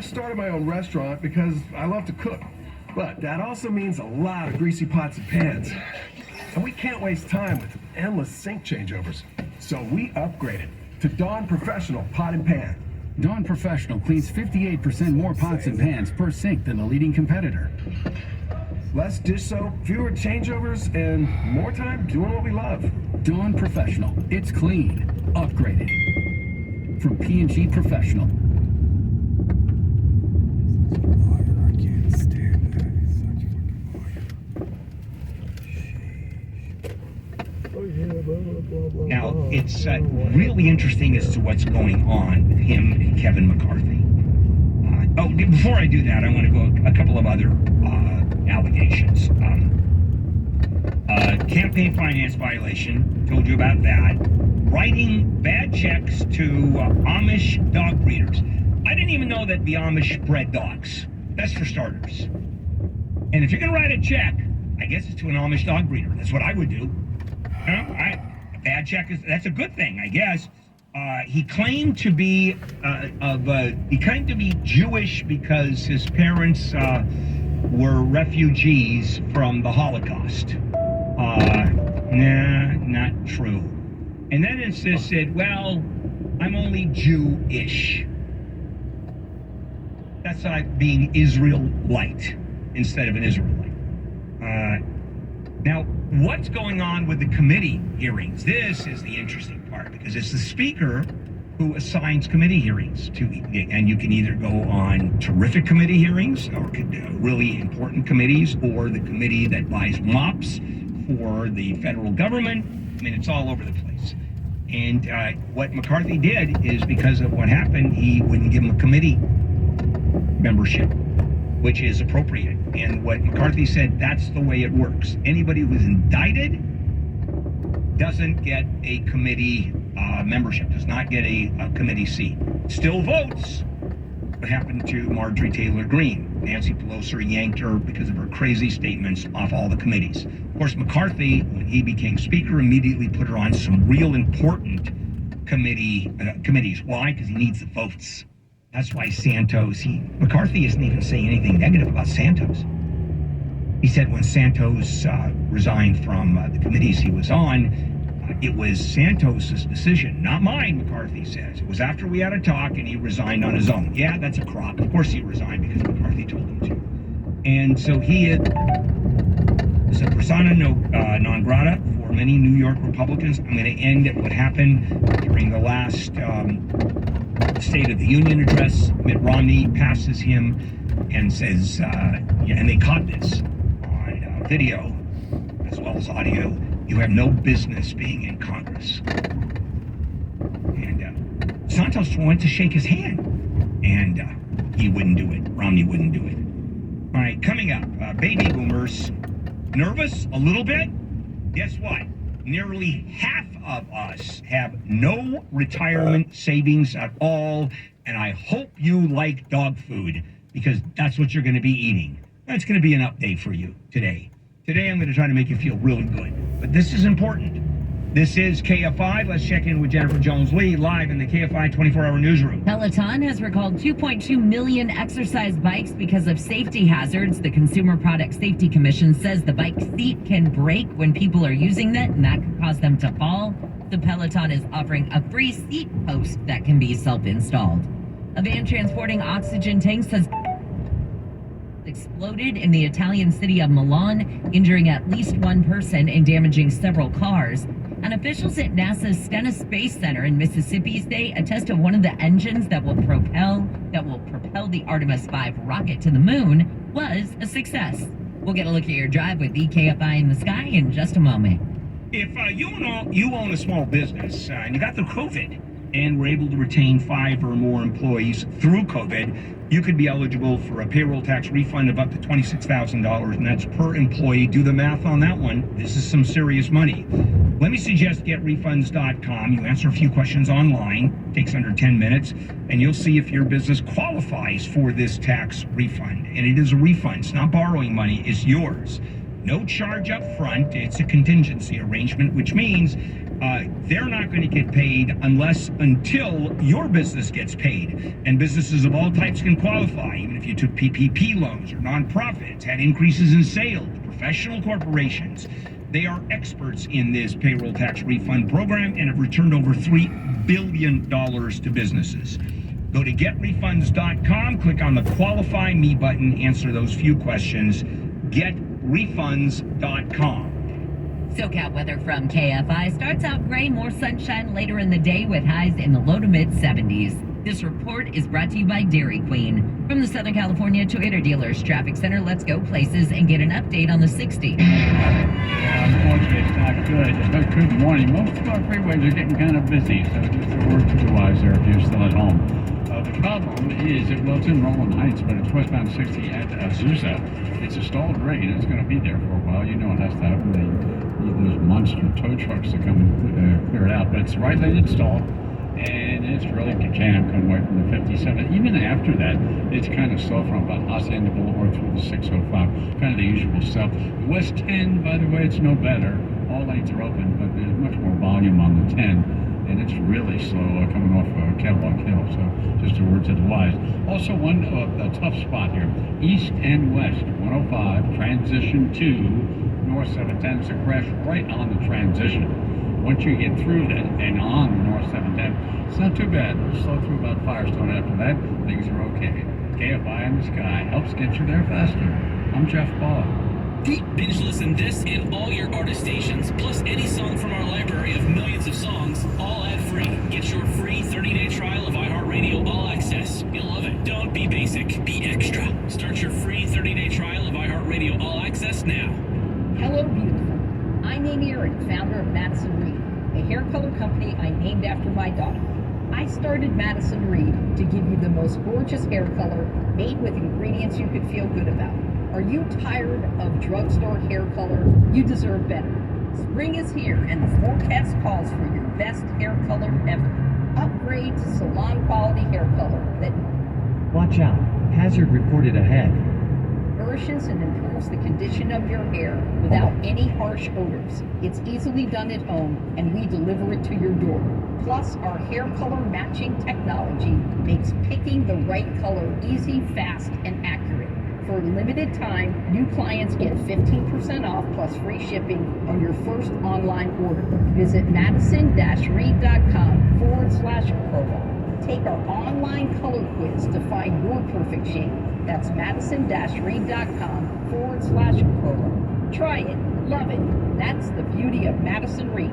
just started my own restaurant because I love to cook. But that also means a lot of greasy pots and pans. And we can't waste time with endless sink changeovers. So we upgraded to Dawn Professional Pot and Pan. Dawn Professional cleans 58% more pots and pans per sink than the leading competitor. Less dish soap, fewer changeovers, and more time doing what we love. Dawn Professional. It's clean. Upgraded. From P&G Professional. I can't stand that. It's such fucking fire. Now, it's really interesting as to what's going on with him and Kevin McCarthy. Before I do that, I want to go a couple of other allegations. Campaign finance violation, told you about that. Writing bad checks to Amish dog breeders. I didn't even know that the Amish bred dogs. That's for starters. And if you're going to write a check, I guess it's to an Amish dog breeder. That's what I would do. A bad check that's a good thing, I guess. He claimed to be Jewish because his parents were refugees from the Holocaust. Nah, not true. And then insisted, well, I'm only Jewish. That's like being Israelite instead of an Israelite. Now, what's going on with the committee hearings? This is the interesting part because it's the speaker who assigns committee hearings to, and you can either go on terrific committee hearings or really important committees, or the committee that buys mops for the federal government. I mean, it's all over the place. And what McCarthy did is, because of what happened, he wouldn't give him a committee membership, which is appropriate. And what McCarthy said, that's the way it works. Anybody who's indicted doesn't get a committee membership, does not get a committee seat. Still votes. What happened to Marjorie Taylor Greene? Nancy Pelosi yanked her because of her crazy statements off all the committees. Of course, McCarthy, when he became speaker, immediately put her on some real important committees. Why? Because he needs the votes. That's why McCarthy isn't even saying anything negative about Santos. He said when Santos resigned from the committees he was on, it was Santos's decision, not mine, McCarthy says. It was after we had a talk and he resigned on his own. Yeah, that's a crock. Of course he resigned because McCarthy told him to. And so he is a persona non grata for many New York Republicans. I'm going to end at what happened during the last State of the Union address. Mitt Romney passes him and says, and they caught this on video as well as audio, you have no business being in Congress. And Santos went to shake his hand, and he wouldn't do it. Romney wouldn't do it. All right, coming up, baby boomers. Nervous? A little bit? Guess what? Nearly half of us have no retirement savings at all, and I hope you like dog food, because that's what you're going to be eating. That's going to be an update for you today. Today I'm going to try to make you feel really good, but this is important. This is KFI. Let's check in with Jennifer Jones-Lee live in the KFI 24-hour newsroom. Peloton has recalled 2.2 million exercise bikes because of safety hazards. The Consumer Product Safety Commission says the bike seat can break when people are using it, and that could cause them to fall. The Peloton is offering a free seat post that can be self-installed. A van transporting oxygen tanks has exploded in the Italian city of Milan, injuring at least one person and damaging several cars. And officials at NASA's Stennis Space Center in Mississippi say a test of one of the engines that will propel the Artemis 5 rocket to the moon was a success. We'll get a look at your drive with EKFI in the sky in just a moment. If you own a small business and you got through COVID and were able to retain 5 or more employees through COVID, you could be eligible for a payroll tax refund of up to $26,000, and that's per employee. Do the math on that one. This is some serious money. Let me suggest getrefunds.com. You answer a few questions online, takes under 10 minutes, and you'll see if your business qualifies for this tax refund. And it is a refund. It's not borrowing money. It's yours. No charge up front. It's a contingency arrangement, which means they're not going to get paid until your business gets paid. And businesses of all types can qualify, even if you took PPP loans or nonprofits, had increases in sales, professional corporations. They are experts in this payroll tax refund program and have returned over $3 billion to businesses. Go to getrefunds.com, click on the Qualify Me button, answer those few questions. Getrefunds.com. SoCal weather from KFI starts out gray, more sunshine later in the day with highs in the low to mid 70s. This report is brought to you by Dairy Queen. From the Southern California Toyota Dealers Traffic Center, let's go places and get an update on the 60. Yeah, unfortunately, it's not good. Good morning. Most of our freeways are getting kind of busy, so just a word to the wise there if you're still at home. The problem is, well, it's in Roland Heights, but it's westbound 60 at Azusa. It's a stalled rig, and it's going to be there for a while. You know it has to happen. They need those monster tow trucks to come and clear it out. But it's right lane installed, and it's really jam coming away from the 57. Even after that, it's kind of slow from about Hacienda Boulevard through the 605. Kind of the usual stuff. The West 10, by the way, it's no better. All lanes are open, but there's much more volume on the 10. And it's really slow coming off Catwalk Hill, so just a word to the wise. Also, a tough spot here, east and west, 105, transition to north 710. It's a crash right on the transition. Once you get through that and on the north 710, it's not too bad. We'll slow through about Firestone after that. Things are okay. KFI in the sky helps get you there faster. I'm Jeff Ball. Binge listen this and all your artist stations, plus any song from our library of millions of songs, all ad-free. Get your free 30-day trial of iHeartRadio All Access. You'll love it. Don't be basic, be extra. Start your free 30-day trial of iHeartRadio All Access now. Hello, beautiful. I'm Amy Erin, founder of Madison Reed, a hair color company I named after my daughter. I started Madison Reed to give you the most gorgeous hair color made with ingredients you could feel good about. Are you tired of drugstore hair color? You deserve better. Spring is here and the forecast calls for your best hair color ever. Upgrade to salon quality hair color that Watch out. Hazard reported ahead. nourishes and improves the condition of your hair without any harsh odors. It's easily done at home and we deliver it to your door. Plus, our hair color matching technology makes picking the right color easy, fast, and accurate. For a limited time, new clients get 15% off plus free shipping on your first online order. Visit madison-reed.com/promo. Take our online color quiz to find your perfect shade. That's madison-reed.com/promo. Try it, love it. That's the beauty of Madison Reed.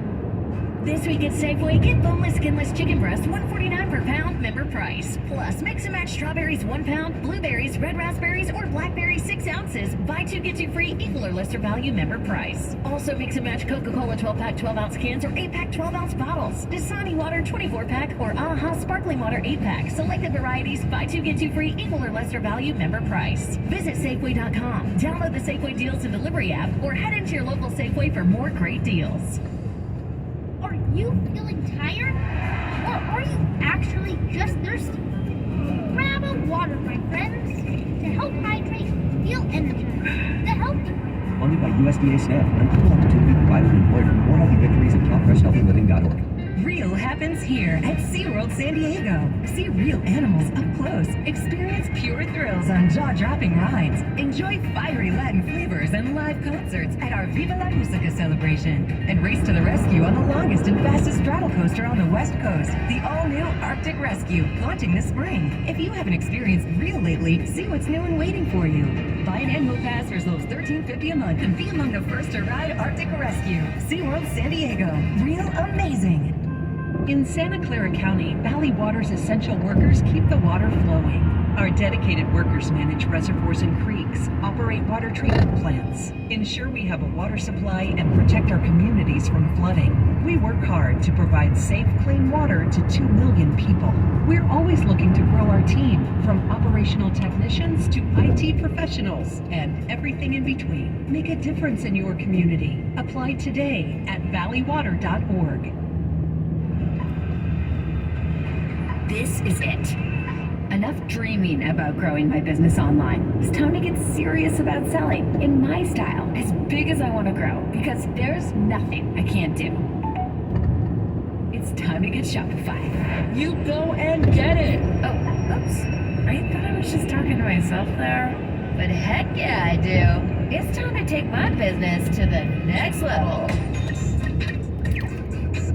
This week at Safeway, get boneless, skinless chicken breast, $1.49 per pound, member price. Plus, mix and match strawberries, 1 pound, blueberries, red raspberries, or blackberries, 6 ounces. Buy 2, get 2 free, equal or lesser value, member price. Also, mix and match Coca-Cola 12-pack, 12-ounce cans, or 8-pack, 12-ounce bottles. Dasani water, 24-pack, or Aha sparkling water, 8-pack. Selected varieties, buy 2, get 2 free, equal or lesser value, member price. Visit Safeway.com. Download the Safeway Deals and Delivery app, or head into your local Safeway for more great deals. Are you feeling tired? Or are you actually just thirsty? Grab a water, my friends, to help hydrate, feel energized, to help you. Funded by USDA staff, an equal opportunity provider and employer. More healthy victories at CalFreshHealthyLiving.org. Real happens here at SeaWorld San Diego. See real animals up close. Experience pure thrills on jaw-dropping rides. Enjoy fiery Latin flavors and live concerts at our Viva La Musica celebration. And race to the rescue on the longest and fastest straddle coaster on the West Coast, the all-new Arctic Rescue, launching this spring. If you haven't experienced real lately, see what's new and waiting for you. Buy an annual pass for as low as $13.50 a month and be among the first to ride Arctic Rescue. SeaWorld San Diego. Real amazing. In Santa Clara County, Valley Water's essential workers keep the water flowing. Our dedicated workers manage reservoirs and creeks, operate water treatment plants, ensure we have a water supply, and protect our communities from flooding. We work hard to provide safe, clean water to 2 million people. We're always looking to grow our team, from operational technicians to IT professionals and everything in between. Make a difference in your community. Apply today at valleywater.org. This is it. Enough dreaming about growing my business online. It's time to get serious about selling in my style, as big as I want to grow, because there's nothing I can't do. It's time to get Shopify. You go and get it. Oh, oops. I thought I was just talking to myself there. But heck yeah, I do. It's time to take my business to the next level.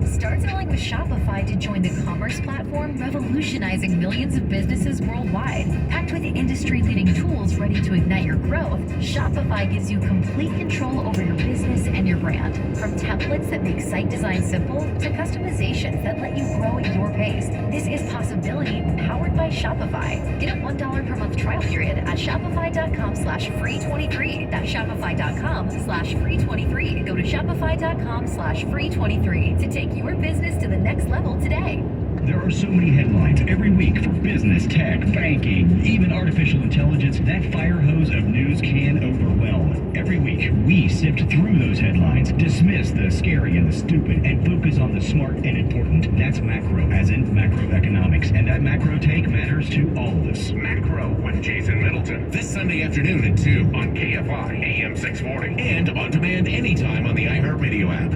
Start selling with Shopify to join the commerce platform revolutionizing millions of businesses worldwide. Packed with industry-leading tools ready to ignite your growth, Shopify gives you complete control over your business and your brand. From templates that make site design simple to customizations that let you grow at your pace. This is possibility powered by Shopify. Get a $1 per month trial period at shopify.com/free23. That's shopify.com/free23. Go to shopify.com/free23 to take your business to the next level today. There are so many headlines every week for business, tech, banking, even artificial intelligence. That fire hose of news can overwhelm. Every week, we sift through those headlines, dismiss the scary and the stupid, and focus on the smart and important. That's macro, as in macroeconomics. And that macro take matters to all of us. Macro with Jason Middleton. This Sunday afternoon at 2 on KFI AM 640. And on demand anytime on the iHeartRadio app.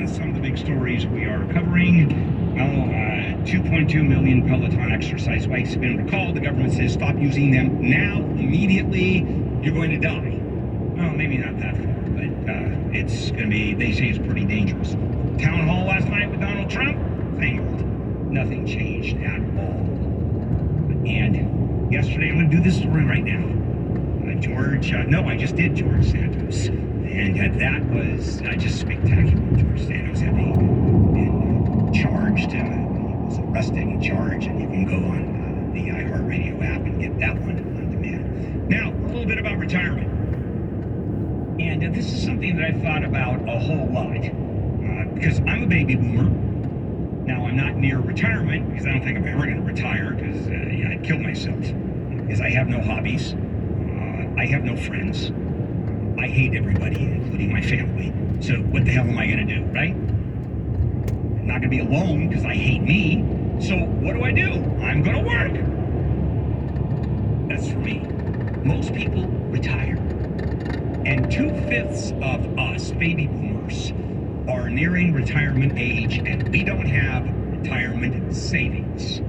Some of the big stories we are covering. 2.2 million Peloton exercise bikes have been recalled. The government says stop using them now, immediately. You're going to die. Well, maybe not that far, but it's going to be, they say it's pretty dangerous. Town hall last night with Donald Trump, same old. Nothing changed at all. And yesterday, I'm going to do this story right now. I just did George Santos. And that was just spectacular. George Santos had been charged. He was arrested and charged. And you can go on the iHeartRadio app and get that one on demand. Now, a little bit about retirement. And this is something that I've thought about a whole lot. Because I'm a baby boomer. Now, I'm not near retirement because I don't think I'm ever going to retire because I'd kill myself. Because I have no hobbies. I have no friends. I hate everybody, including my family. So what the hell am I going to do, right? I'm not going to be alone because I hate me. So what do? I'm going to work. That's for me. Most people retire. And 2/5 of us, baby boomers, are nearing retirement age, and we don't have retirement savings.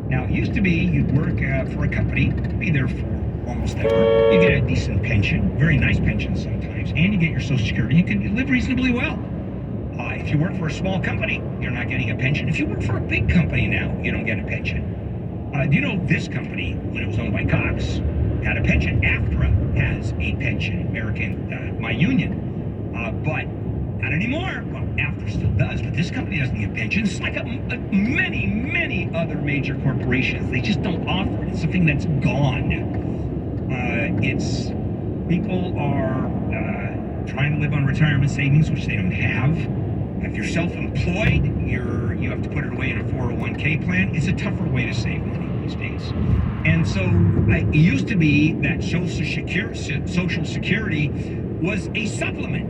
Now, it used to be you'd work for a company, be there for almost ever. You get a decent pension, very nice pension sometimes, and you get your Social Security. You can live reasonably well. If you work for a small company, you're not getting a pension. If you work for a big company now, you don't get a pension. Do you know this company, when it was owned by Cox, had a pension? AFTRA has a pension, my union. But not anymore. Well, AFTRA still does, but this company doesn't get pensions. It's like many, many other major corporations. They just don't offer it. It's something that's gone. People are trying to live on retirement savings, which they don't have. If you're self-employed, you have to put it away in a 401k plan. It's a tougher way to save money these days. And so it used to be that Social Security was a supplement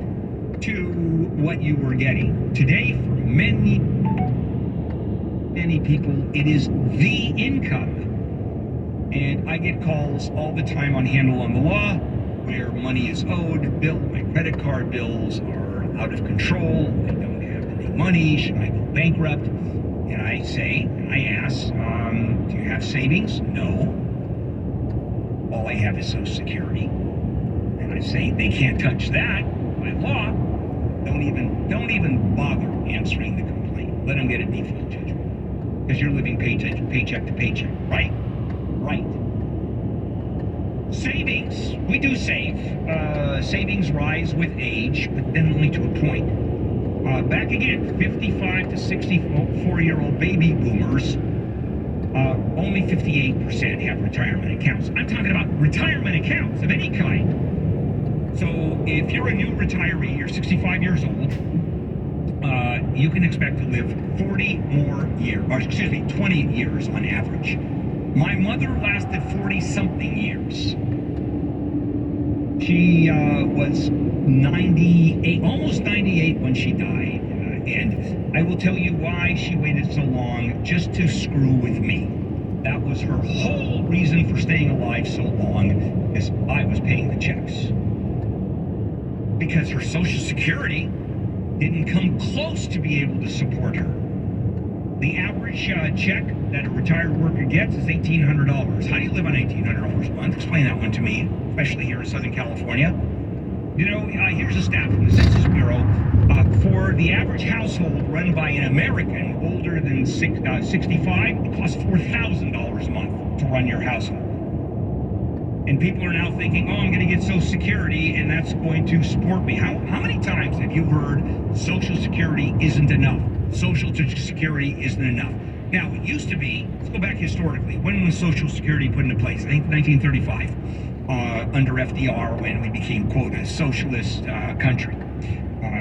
to what you were getting. Today, for many, many people, it is the income. And I get calls all the time on Handle on the Law where money is owed, my credit card bills are out of control, I don't have any money, should I go bankrupt? And I ask, do you have savings? No. All I have is Social Security. And I say, they can't touch that by law. Don't even bother answering the complaint. Let them get a default judgment. Because you're living paycheck to paycheck, right? Right. Savings, we do save. Savings rise with age, but then only to a point. Back again, 55 to 64-year-old baby boomers, only 58% have retirement accounts. I'm talking about retirement accounts of any kind. So if you're a new retiree, you're 65 years old, you can expect to live 20 years on average. My mother lasted 40-something years. She was 98, almost 98 when she died. And I will tell you why she waited so long, just to screw with me. That was her whole reason for staying alive so long, is I was paying the checks. Because her Social Security didn't come close to be able to support her. The average check that a retired worker gets is $1,800. How do you live on $1,800 a month? Explain that one to me, especially here in Southern California. You know, here's a stat from the Census Bureau. For the average household run by an American older than 65, it costs $4,000 a month to run your household. And people are now thinking, oh, I'm going to get Social Security, and that's going to support me. How many times have you heard Social Security isn't enough? Social Security isn't enough. Now, it used to be, let's go back historically. When was Social Security put into place? I think 1935, under FDR, when we became, quote, a socialist country.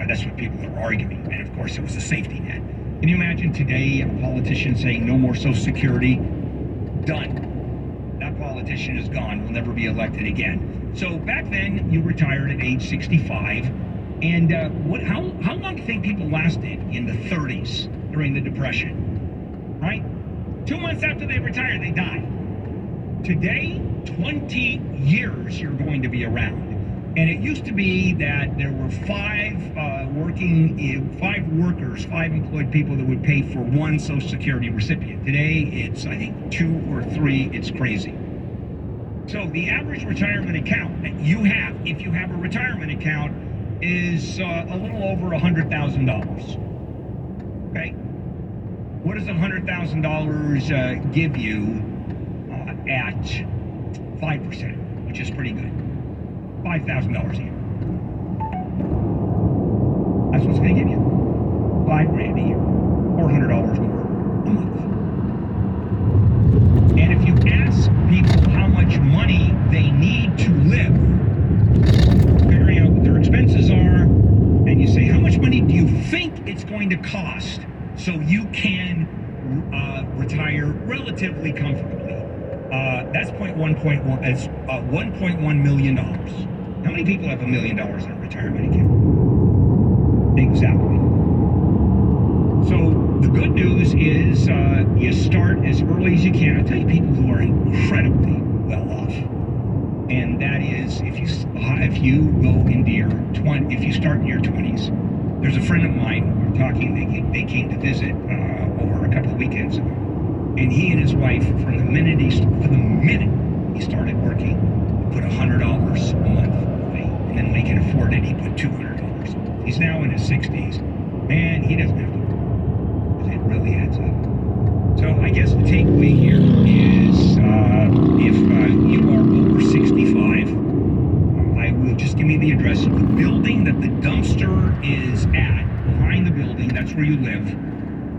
That's what people are arguing. And of course, it was a safety net. Can you imagine today a politician saying no more Social Security? Done. That politician is gone. Will never be elected again. So back then, you retired at age 65. And how long do you think people lasted in the 30s during the Depression? Right? 2 months after they retired, they died. Today, 20 years you're going to be around. And it used to be that there were five employed people that would pay for one Social Security recipient. Today, it's, I think, 2 or 3. It's crazy. So the average retirement account that you have, if you have a retirement account, is a little over $100,000. Okay? What does $100,000 give you at 5%, which is pretty good? $5,000 a year. That's what's going to give you. $5,000 a year. $400 more a month. And if you ask people how much money they need to live, figuring out what their expenses are, and you say, how much money do you think it's going to cost so you can retire relatively comfortably? That's It's $1.1 million. How many people have $1 million in a retirement account? Exactly. So the good news is you start as early as you can. I tell you, people who are incredibly well off, and that is if you go into if you start in your 20s. There's a friend of mine. We were talking. They came to visit over a couple of weekends ago. And he and his wife, from the minute he started working, put $100 a month away. And then when he can afford it, he put $200. He's now in his 60s. And he doesn't have to work, because it really adds up. So I guess the takeaway here is if you are over 65, I will just give me the address of the building that the dumpster is at. Behind the building, that's where you live.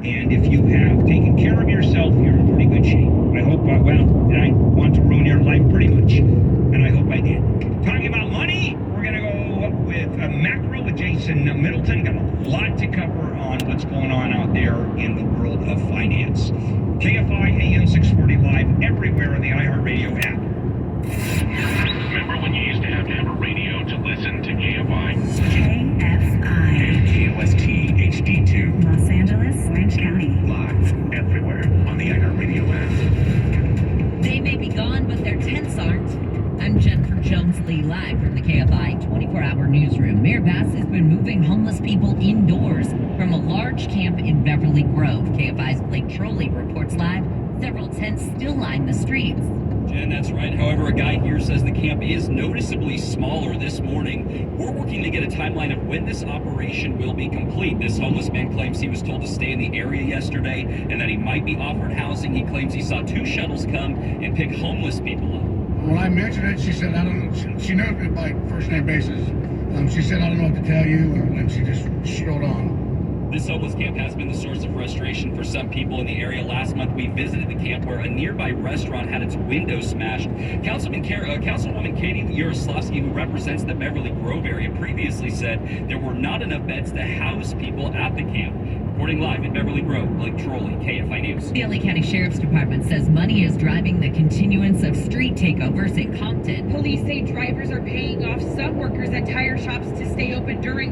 And if you have taken care of yourself, you're in pretty good shape. I hope, did I want to ruin your life? Pretty much. And I hope I did. Talking about money, we're going to go with macro with Jason Middleton. Got a lot to cover on what's going on out there in the world of finance. KFI AM 640 live everywhere on the iHeartRadio app. Remember when you used to have a radio to listen to KFI? KFI. KOST HD2. Los Angeles, Orange County. Live everywhere on the iHeartRadio app. They may be gone, but their tents aren't. I'm Jennifer Jones-Lee, live from the KFI 24-hour newsroom. Mayor Bass has been moving homeless people indoors from a large camp in Beverly Grove. KFI's Blake Trolley reports live. Several tents still line the streets. Jen, that's right. However, a guy here says the camp is noticeably smaller this morning. We're working to get a timeline of when this operation will be complete. This homeless man claims he was told to stay in the area yesterday and that he might be offered housing. He claims he saw 2 shuttles come and pick homeless people up. When I mentioned it, she said, I don't know. She knew it by first name basis. She said, I don't know what to tell you, and she just strolled on. This homeless camp has been the source of frustration for some people in the area. Last month, we visited the camp where a nearby restaurant had its window smashed. Councilwoman Katie Yaroslavsky, who represents the Beverly Grove area, previously said there were not enough beds to house people at the camp. Reporting live in Beverly Grove, Blake Trolley, KFI News. The LA County Sheriff's Department says money is driving the continuance of street takeovers in Compton. Police say drivers are paying off some workers at tire shops to stay open during the